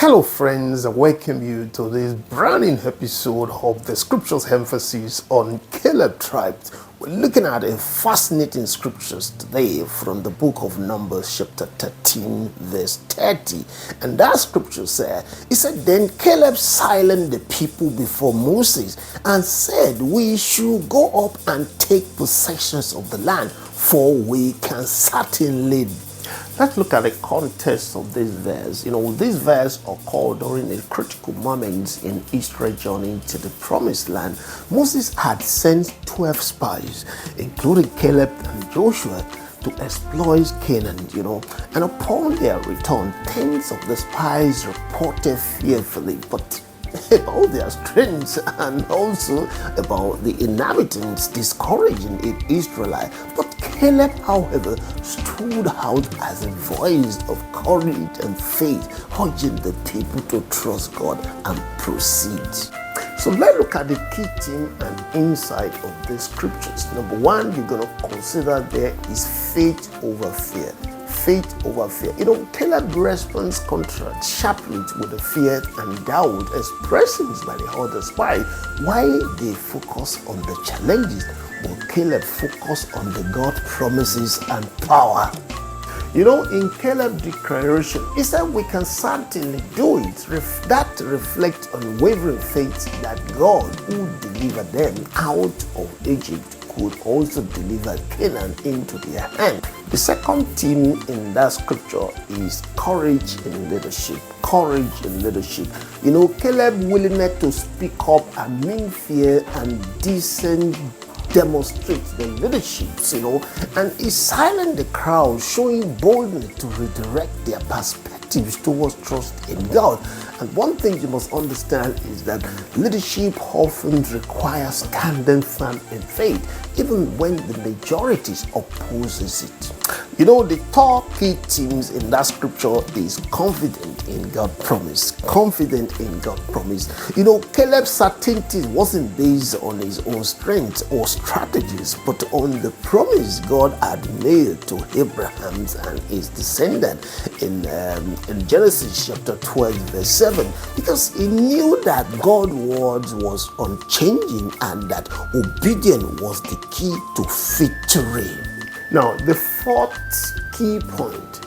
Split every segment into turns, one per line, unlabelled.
Hello friends, I welcome you to this brand new episode of the scriptures emphasis on Caleb tribes. We're looking at a fascinating scriptures today from the book of Numbers chapter 13 verse 30. And that scripture said, then Caleb silenced the people before Moses and said, we should go up and take possessions of the land, for we can certainly. Let's look at the context of this verse. This verse occurred during a critical moment in Israel's journey to the promised land. Moses had sent 12 spies, including Caleb and Joshua, to explore Canaan, and upon their return, tens of the spies reported fearfully, but about their strength and also about the inhabitants discouraging the Israelites. But Caleb, however, stood out as a voice of courage and faith, urging the people to trust God and proceed. So let's look at the key theme and insight of the scriptures. Number one, you're going to consider there is faith over fear. Faith over fear. Caleb responds contrast sharply with the fear and doubt expressed by the other spies. Why they focus on the challenges, but Caleb focused on the God promises and power. In Caleb's declaration, he said we can certainly do it. That reflects unwavering faith that God, who delivered them out of Egypt, could also deliver Canaan into their hand. The second theme in that scripture is courage in leadership. Courage in leadership. Caleb's willingness to speak up amid fear and dissent demonstrates the leadership, and he silenced the crowd, showing boldness to redirect their perspectives towards trust in God. And one thing you must understand is that leadership often requires standing firm in faith, even when the majority opposes it. The third key themes in that scripture is confident in God's promise. Confident in God's promise. Caleb's certainty wasn't based on his own strength or strategies, but on the promise God had made to Abraham and his descendant in Genesis chapter 12 verse 7, because he knew that God's word was unchanging and that obedience was the key to victory. Now, the fourth key point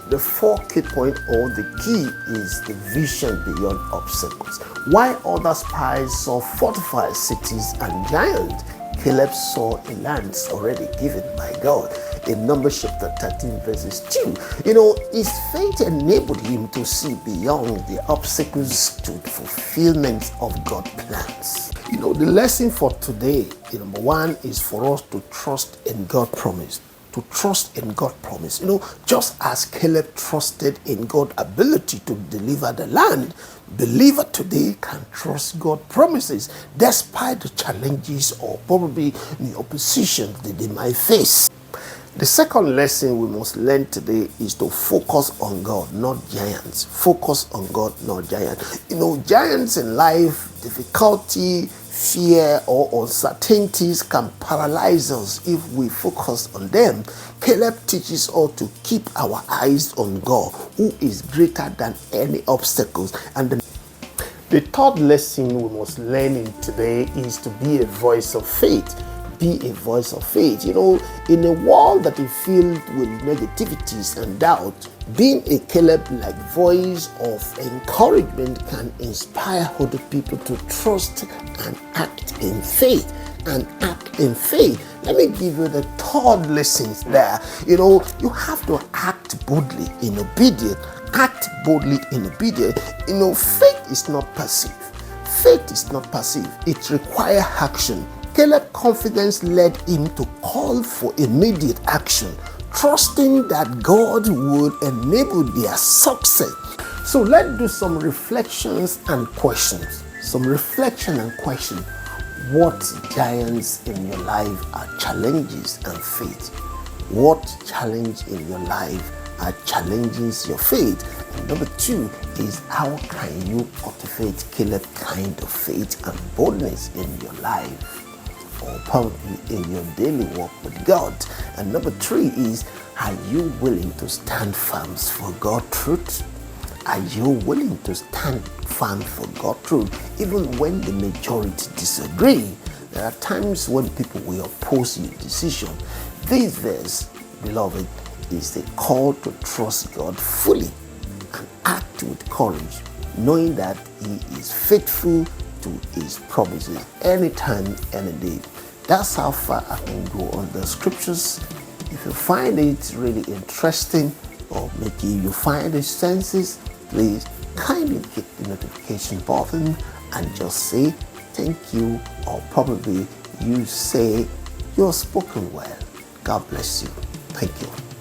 or the key is the vision beyond obstacles. While other spies saw fortified cities and giants, Caleb saw a land already given by God. In Numbers chapter 13 verses 2, his faith enabled him to see beyond the obstacles to the fulfillment of God's plans. The lesson for today, number one, is for us to trust in God's promise. To trust in God's promise. Just as Caleb trusted in God's ability to deliver the land, believer today can trust God's promises despite the challenges or probably the opposition that they might face. The second lesson we must learn today is to focus on God, not giants. Focus on God, not giants. Giants in life, difficulty, fear, or uncertainties can paralyze us if we focus on them. Caleb teaches us to keep our eyes on God, who is greater than any obstacles. And the third lesson we must learn in today is to be a voice of faith. Be a voice of faith. In a world that is filled with negativities and doubt, being a Caleb-like voice of encouragement can inspire other people to trust and act in faith. Let me give you the third lesson there. You have to act boldly in obedience. Act boldly in obedience. Faith is not passive. Faith is not passive. It requires action. Caleb's confidence led him to call for immediate action, trusting that God would enable their success. So let's do some reflections and questions. What giants in your life are challenges and faith? What challenge in your life are challenges your faith? And number two is, how can you cultivate Caleb kind of faith and boldness in your life, or probably in your daily walk with God? And number three is, are you willing to stand firm for God's truth? Are you willing to stand firm for God's truth even when the majority disagree? There are times when people will oppose your decision. This verse, beloved, is the call to trust God fully and act with courage, knowing that He is faithful to His promises anytime, any day. That's how far I can go on the scriptures. If you find it really interesting, or maybe you find the senses, please kindly hit the notification button and just say thank you, or probably you say you're spoken well. God bless you. Thank you.